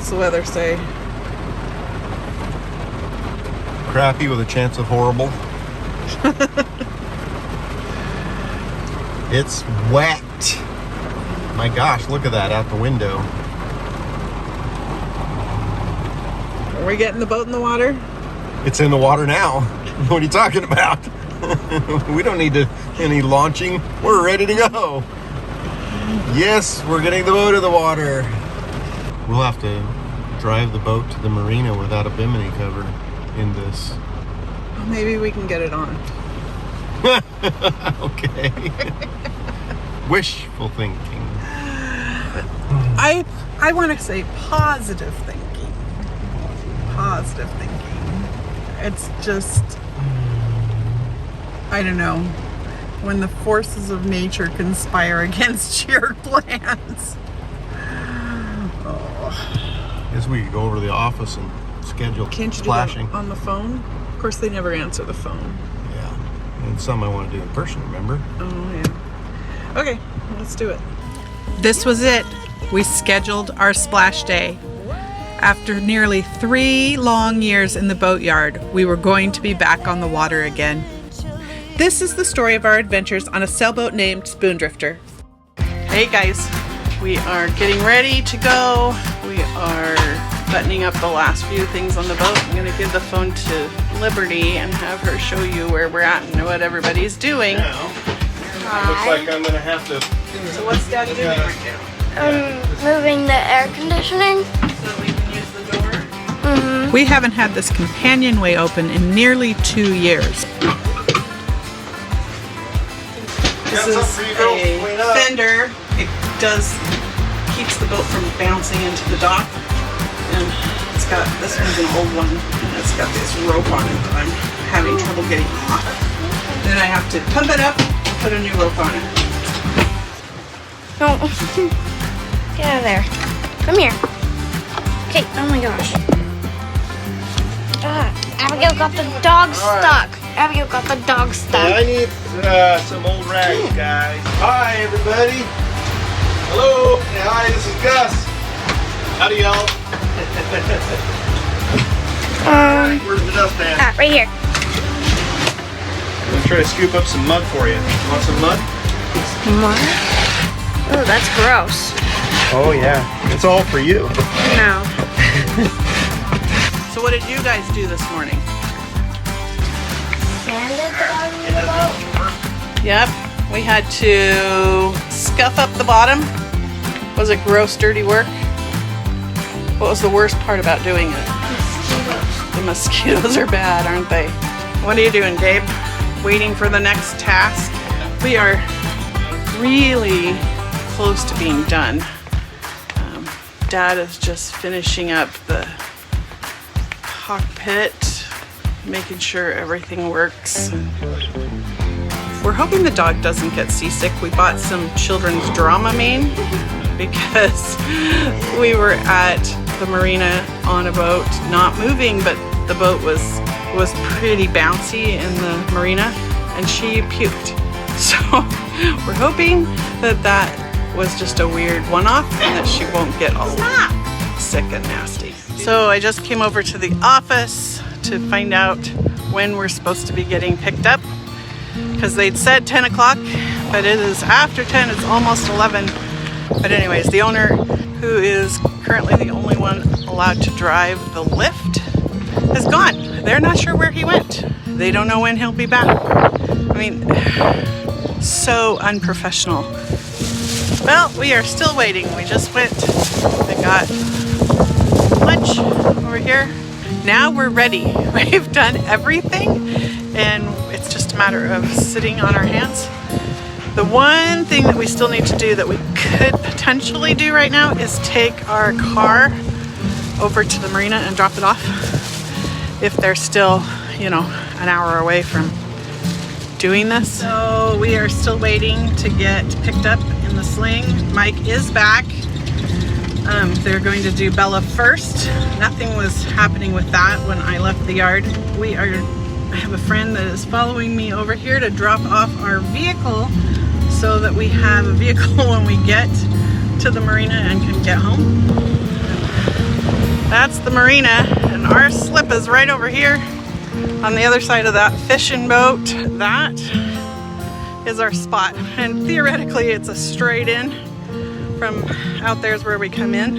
What's the weather say? Crappy with a chance of horrible. It's wet. My gosh, look at that out the window. Are we getting the boat in the water? It's in the water now. What are you talking about? We don't need any launching. We're ready to go. Yes, we're getting the boat in the water. We'll have to drive the boat to the marina without a bimini cover in this. Well, maybe we can get it on. Okay. Wishful thinking. I want to say positive thinking. Positive thinking. It's just, I don't know, when the forces of nature conspire against your plans. Oh. Guess we could go over to the office and schedule Can't you splashing. do that on the phone? Of course, they never answer the phone. Yeah. And some I want to do in person, remember? Oh, yeah. Okay, let's do it. This was it. We scheduled our splash day. After nearly 3 long years in the boatyard, we were going to be back on the water again. This is the story of our adventures on a sailboat named Spoondrifter. Hey guys, we are getting ready to go. We are buttoning up the last few things on the boat. I'm going to give the phone to Liberty and have her show you where we're at and what everybody's doing. Now, looks like I'm going to have to... So what's Daddy doing right now? Moving the air conditioning. So we can use the door? Mm-hmm. We haven't had this companionway open in nearly 2 years. This is a fender. It keeps the boat from bouncing into the dock. And it's got, this one's an old one, and it's got this rope on it that I'm having trouble getting off. Then I have to pump it up and put a new rope on it. No. Get out of there. Come here. Okay, oh my gosh. Abigail got the dog stuck. Abigail got the dog stuck. I need some old rags, guys. Hi, everybody. Hello. Yeah, hi, this is Gus. Howdy, y'all. Where's the dustpan? Right here. I'm going to try to scoop up some mud for you. Want some mud? Mud? Oh, that's gross. Oh, yeah. It's all for you. No. So what did you guys do this morning? Sanded the bottom of the boat? Yep, we had to scuff up the bottom. Was it gross, dirty work? What was the worst part about doing it? Mosquitoes. The mosquitoes are bad, aren't they? What are you doing, Gabe? Waiting for the next task? We are really close to being done. Dad is just finishing up the cockpit, making sure everything works. We're hoping the dog doesn't get seasick. We bought some children's Dramamine because we were at the marina on a boat, not moving, but the boat was pretty bouncy in the marina, and she puked. So we're hoping that was just a weird one-off and that she won't get all sick and nasty. So I just came over to the office to find out when we're supposed to be getting picked up, because they'd said 10 o'clock, but it is after 10, it's almost 11. But anyways, the owner, who is currently the only one allowed to drive the lift, is gone. They're not sure where he went. They don't know when he'll be back. I mean, so unprofessional. Well, we are still waiting. We just went and got lunch over here. Now we're ready. We've done everything, and it's just a matter of sitting on our hands. The one thing that we still need to do that we could potentially do right now is take our car over to the marina and drop it off if they're still, you know, an hour away from doing this. So we are still waiting to get picked up in the sling. Mike is back. They're going to do Bella first. Nothing was happening with that when I left the yard. I have a friend that is following me over here to drop off our vehicle so that we have a vehicle when we get to the marina and can get home. That's the marina, and our slip is right over here on the other side of that fishing boat. That is our spot, and theoretically it's a straight in from out there is where we come in,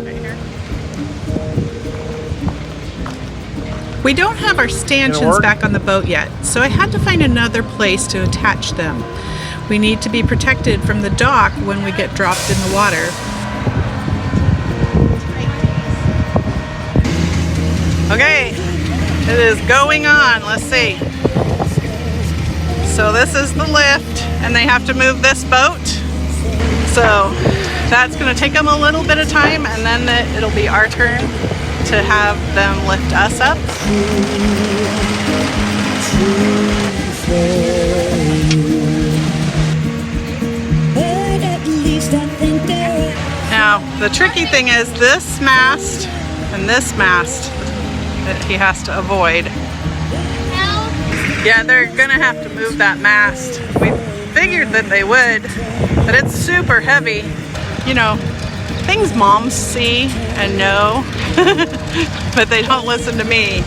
right here. We don't have our stanchions back on the boat yet, so I had to find another place to attach them. We need to be protected from the dock when we get dropped in the water. Okay, it is going on. Let's see. So this is the lift, and they have to move this boat. So that's going to take them a little bit of time, and then it'll be our turn to have them lift us up. Now, the tricky thing is this mast and this mast that he has to avoid. Yeah, they're gonna have to move that mast. We figured that they would, but it's super heavy. You know, things moms see and know, but they don't listen to me,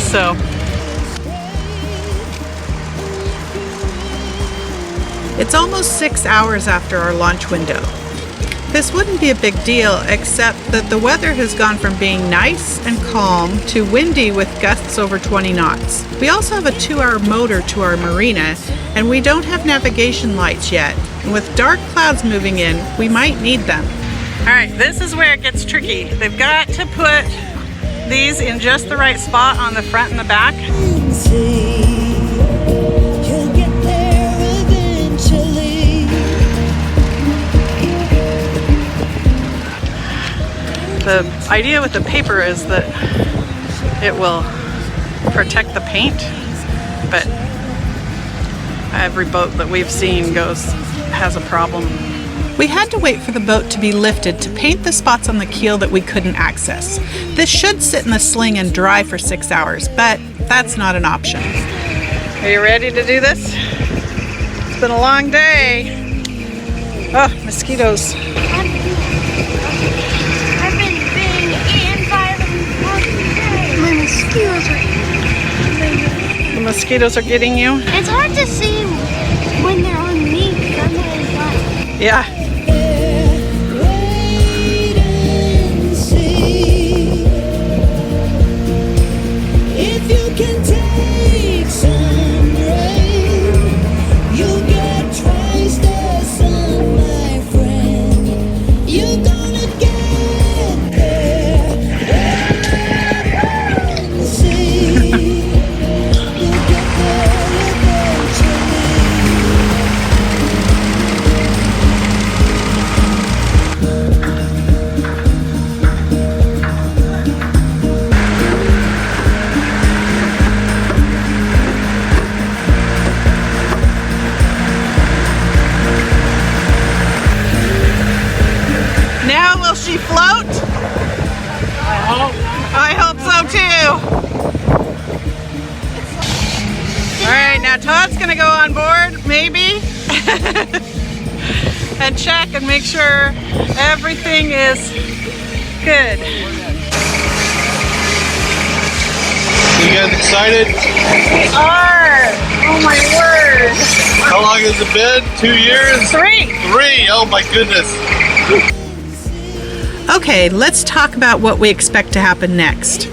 so. It's almost 6 hours after our launch window. This wouldn't be a big deal, except that the weather has gone from being nice and calm to windy with gusts over 20 knots. We also have a 2-hour motor to our marina, and we don't have navigation lights yet. And with dark clouds moving in, we might need them. All right, this is where it gets tricky. They've got to put these in just the right spot on the front and the back. The idea with the paper is that it will protect the paint, but every boat that we've seen has a problem. We had to wait for the boat to be lifted to paint the spots on the keel that we couldn't access. This should sit in the sling and dry for 6 hours, but that's not an option. Are you ready to do this? It's been a long day. Oh, mosquitoes. The mosquitoes are getting you? It's hard to see when they're on me because I'm always black. Yeah. If you can take some rain, you'll get twice the sun, my friend. You're gonna get there. Now will she float? I hope so too. All right, now Todd's gonna go on board, maybe, and check and make sure everything is good. You guys excited? We are. Oh my word. How long has it been? 2 years? 3. 3, oh my goodness. Okay, let's talk about what we expect to happen next.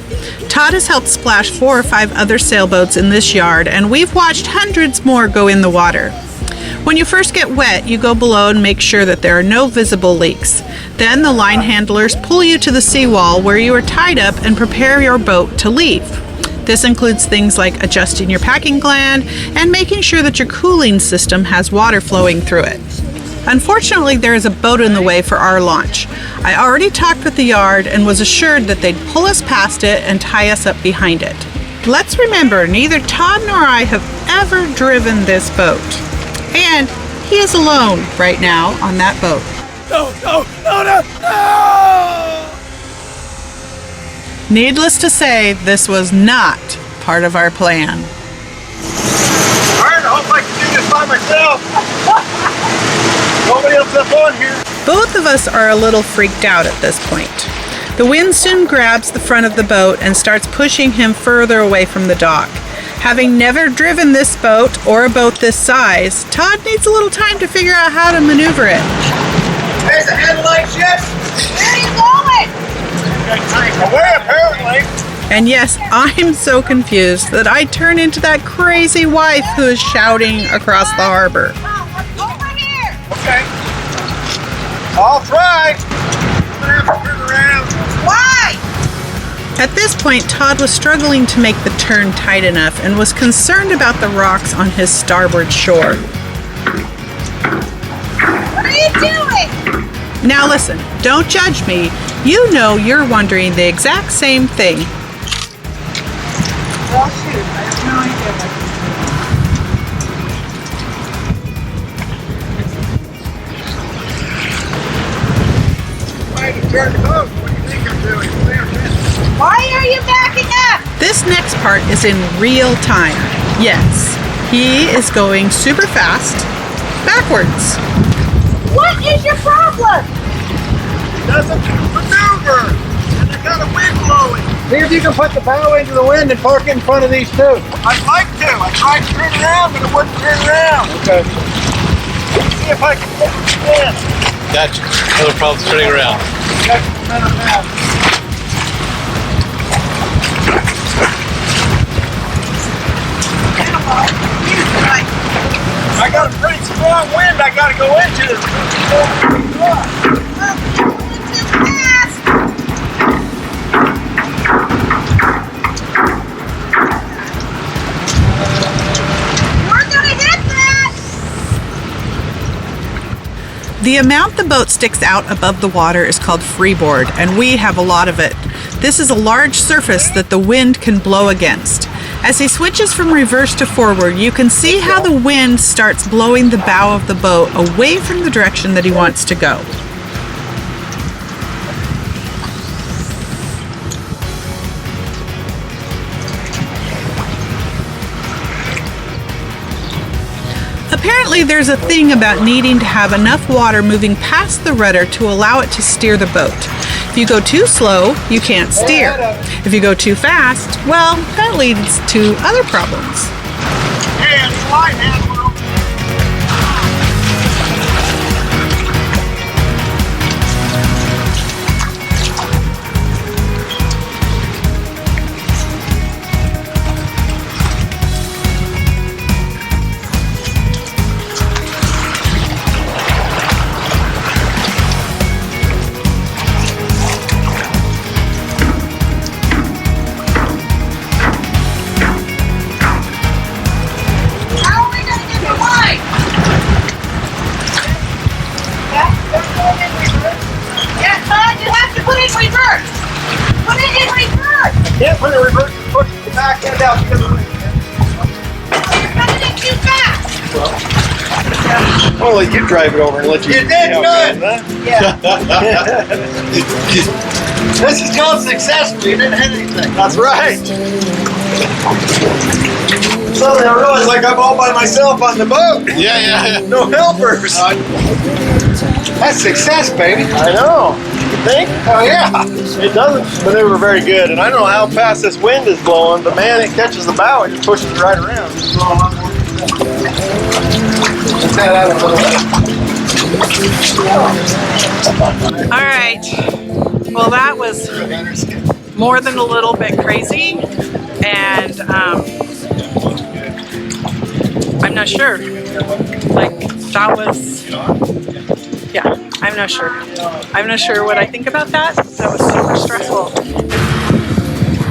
Todd has helped splash 4 or 5 other sailboats in this yard, and we've watched hundreds more go in the water. When you first get wet, you go below and make sure that there are no visible leaks. Then the line handlers pull you to the seawall where you are tied up and prepare your boat to leave. This includes things like adjusting your packing gland and making sure that your cooling system has water flowing through it. Unfortunately, there is a boat in the way for our launch. I already talked with the yard and was assured that they'd pull us past it and tie us up behind it. Let's remember, neither Todd nor I have ever driven this boat. And he is alone right now on that boat. No, no, no, no, no! Needless to say, this was not part of our plan. Alright, I hope I can do this by myself. Nobody else up on here. Both of us are a little freaked out at this point. The wind soon grabs the front of the boat and starts pushing him further away from the dock. Having never driven this boat or a boat this size, Todd needs a little time to figure out how to maneuver it. There's the headlights, yes? Where are you going? Away, apparently. And yes, I'm so confused that I turn into that crazy wife who is shouting across the harbor. Over here. Okay. I'll try. Turn around. Why? At this point, Todd was struggling to make the turn tight enough and was concerned about the rocks on his starboard shore. What are you doing? Now listen, don't judge me. You know you're wondering the exact same thing. Well, shoot, I have no idea what Trying to turn the boat. What do you think I'm doing? Why are you backing up? This next part is in real time. Yes, he is going super fast, backwards. What is your problem? Doesn't maneuver. And they got a wind blowing. See if you can put the bow into the wind and park in front of these two. I'd like to. I tried to turn around, but it wouldn't turn around. Okay. See if I can get it in. Gotcha. Other problem's turning around. Got some momentum now. I got a pretty strong wind I gotta go into. The amount the boat sticks out above the water is called freeboard, and we have a lot of it. This is a large surface that the wind can blow against. As he switches from reverse to forward, you can see how the wind starts blowing the bow of the boat away from the direction that he wants to go. Apparently, there's a thing about needing to have enough water moving past the rudder to allow it to steer the boat. If you go too slow, you can't steer. If you go too fast, well, that leads to other problems. Hey, it's light, Admiral. How are we gonna get the line? Yeah, Todd, you have to put it in reverse. Put it in reverse. Can't put it in reverse. Push the back end out the other way. You're running it too fast. I'll let you drive it over and let you. You did good. This is called successful. You didn't hit anything. That's right. Suddenly I realized like I'm all by myself on the boat. Yeah. No helpers. That's success, baby. I know. You think? Oh yeah. It doesn't maneuver very good, and I don't know how fast this wind is blowing, but man, it catches the bow and just pushes it right around. Let's head out a little bit. All right. Well, that was more than a little bit crazy, and I'm not sure. Like, that was, yeah, I'm not sure. I'm not sure what I think about that. That was super stressful.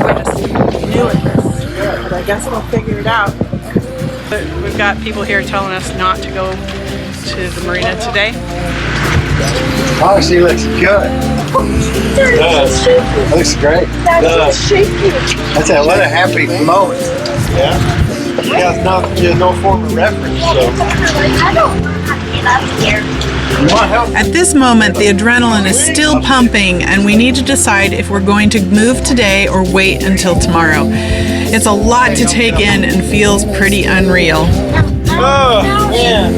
I just knew it, but I guess we'll figure it out. But we've got people here telling us not to go to the marina today. Oh, she looks good. Looks great. That's shaky. I tell you, what a happy moment. Yeah. She has no form of reference, so. I don't want to get up here. You want help? At this moment, the adrenaline is still pumping, and we need to decide if we're going to move today or wait until tomorrow. It's a lot to take in and feels pretty unreal. Oh, man.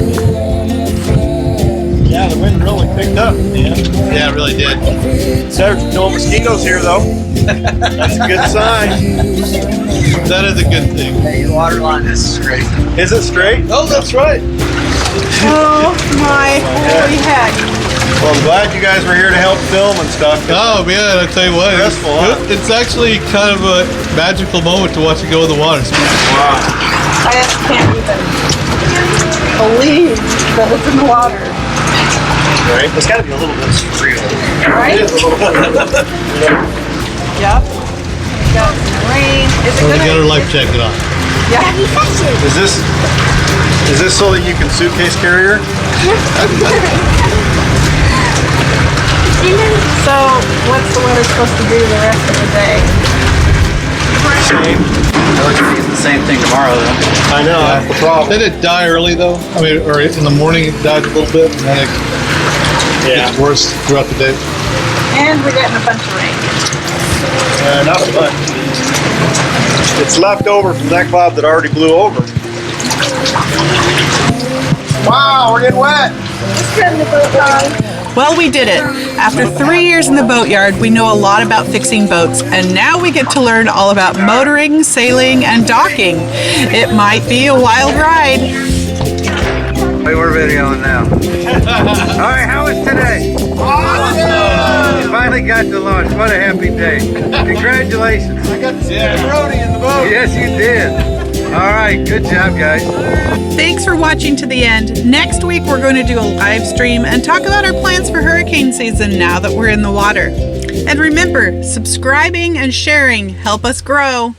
Yeah, the wind really picked up. Yeah. Yeah, it really did. There's no mosquitoes here though. That's a good sign. That is a good thing. Hey, the water line is straight. Is it straight? Oh, that's right. Oh my holy heck. Well, I'm glad you guys were here to help film and stuff. Oh man, I tell you what, Stressful, huh? it's actually kind of a magical moment to watch it go in the water. I just can't even believe that it's in the water. Right? It's got to be a little bit surreal. Right? Yep. We've got some rain. Is it We're gonna? gonna life check it on. Yeah. Is this so that you can suitcase carrier? So, what's the weather supposed to do the rest of the day? Same. It's the same thing tomorrow, though. I know, that's the problem. Did it die early though? I mean, or in the morning it died a little bit, and then it gets worse throughout the day. And we're getting a bunch of rain. Not much. It's left over from that cloud that already blew over. Wow, we're getting wet. Well, we did it. After 3 years in the boatyard, we know a lot about fixing boats, and now we get to learn all about motoring, sailing, and docking. It might be a wild ride. Hey, we're videoing now. All right, how was today? Awesome! You finally got to launch. What a happy day. Congratulations. I got to see Brody in the boat. Yes, you did. All right, good job, guys. Thanks for watching to the end. Next week, we're going to do a live stream and talk about our plans for hurricane season now that we're in the water. And remember, subscribing and sharing help us grow.